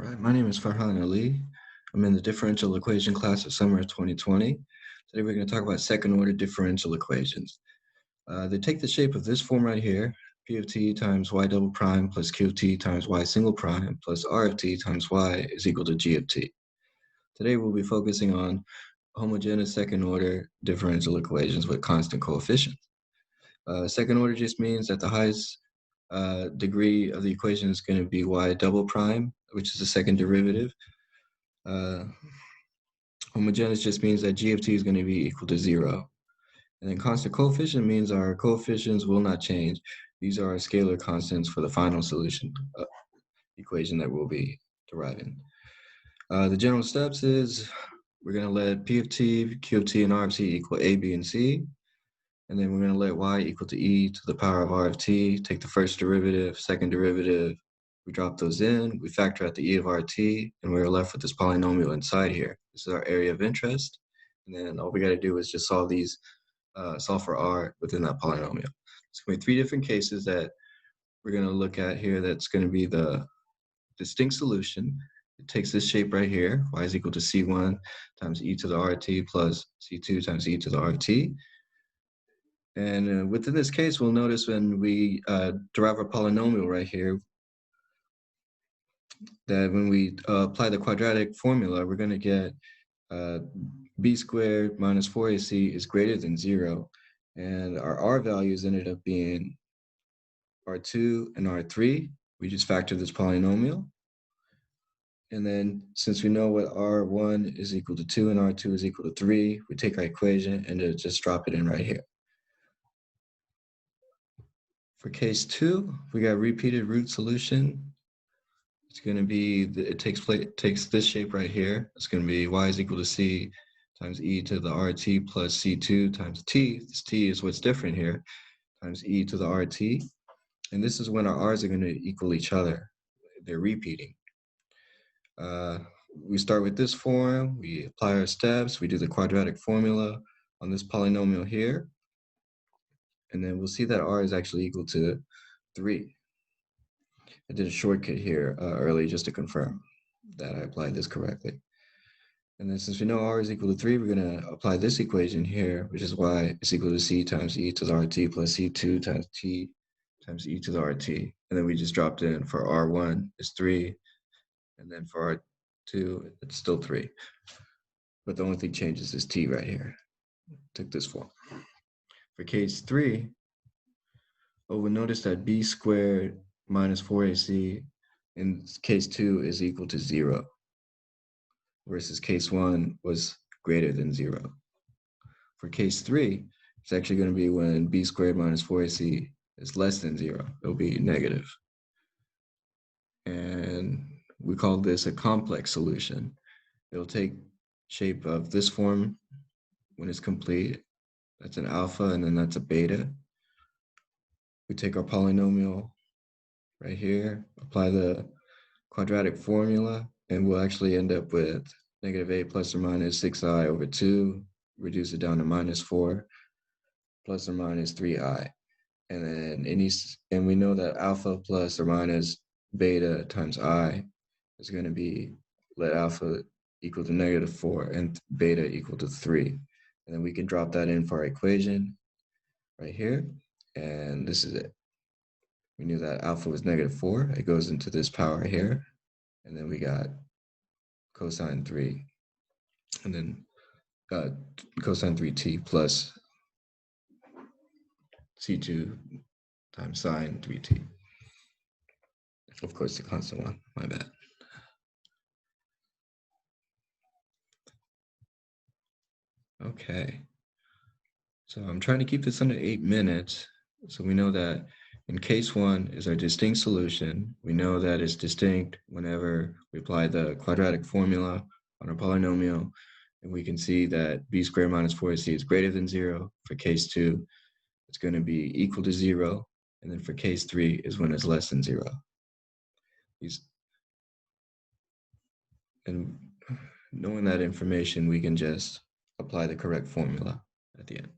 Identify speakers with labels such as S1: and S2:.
S1: right, my name is Farhan Ali. I'm in the differential equation class of summer of 2020. Today we're going to talk about second order differential equations. They take the shape of this form right here, P of t times y double prime plus q of t times y single prime plus r of t times y is equal to g of t. Today we'll be focusing on homogeneous second order differential equations with constant coefficients. Second order just means that the highest degree of the equation is going to be y double prime, which is the second derivative. Homogeneous just means that g of t is going to be equal to 0. And then constant coefficient means our coefficients will not change. These are our scalar constants for the final solution equation that we'll be deriving. The general steps is we're going to let p of t, q of t, and r of t equal a, b, and c. And then we're going to let y equal to e to the power of r of t, take the first derivative, second derivative, we drop those in, we factor out the e of rt, and we're left with this polynomial inside here. This is our area of interest. And then all we got to do is just solve these, solve for r within that polynomial. It's going to be 3 different cases that we're going to look at here. That's going to be the distinct solution. It takes this shape right here, y is equal to c1 times e to the rt plus c2 times e to the rt. And within this case, we'll notice when we derive our polynomial right here, that when we apply the quadratic formula, we're going to get b squared minus 4ac is greater than 0. And our r values ended up being r2 and r3. We just factor this polynomial. And then since we know what r1 is equal to 2 and r2 is equal to 3, we take our equation and just drop it in right here. For case 2, we got repeated root solution. It's going to be, it takes this shape right here. It's going to be y is equal to c times e to the rt plus c2 times t. This t is what's different here, times e to the rt. And this is when our r's are going to equal each other. They're repeating. We start with this form. We apply our steps. We do the quadratic formula on this polynomial here. And then we'll see that r is actually equal to 3. I did a shortcut here early just to confirm that I applied this correctly. And then since we know r is equal to 3, we're going to apply this equation here, which is y is equal to c times e to the rt plus c2 times t times e to the rt. And then we just dropped in for r1 is 3, and then for r2, it's still 3. But the only thing changes is t right here. Took this form. For case 3, we'll notice that b squared minus 4ac in case 2 is equal to 0, versus case 1 was greater than 0. For case 3, it's actually going to be when b squared minus 4ac is less than 0. It'll be negative. And we call this a complex solution. It'll take shape of this form when it's complete. That's an alpha, and then that's a beta. We take our polynomial right here, apply the quadratic formula, and we'll actually end up with negative a plus or minus 6i over 2, reduce it down to minus 4, plus or minus 3i. And then we know that alpha plus or minus beta times I is going to be, let alpha equal to negative 4 and beta equal to 3. And then we can drop that in for our equation right here. And this is it. We knew that alpha was negative 4. It goes into this power here. And then we got cosine 3. And then cosine 3t plus c2 times sine 3t. Of course, the constant one. My bad. Okay. So I'm trying to keep this under 8 minutes. So we know that in case 1 is our distinct solution. We know that it's distinct whenever we apply the quadratic formula on our polynomial. And we can see that b squared minus 4ac is greater than 0. For case 2, it's going to be equal to 0. And then for case 3 is when it's less than 0. And knowing that information, we can just apply the correct formula at the end.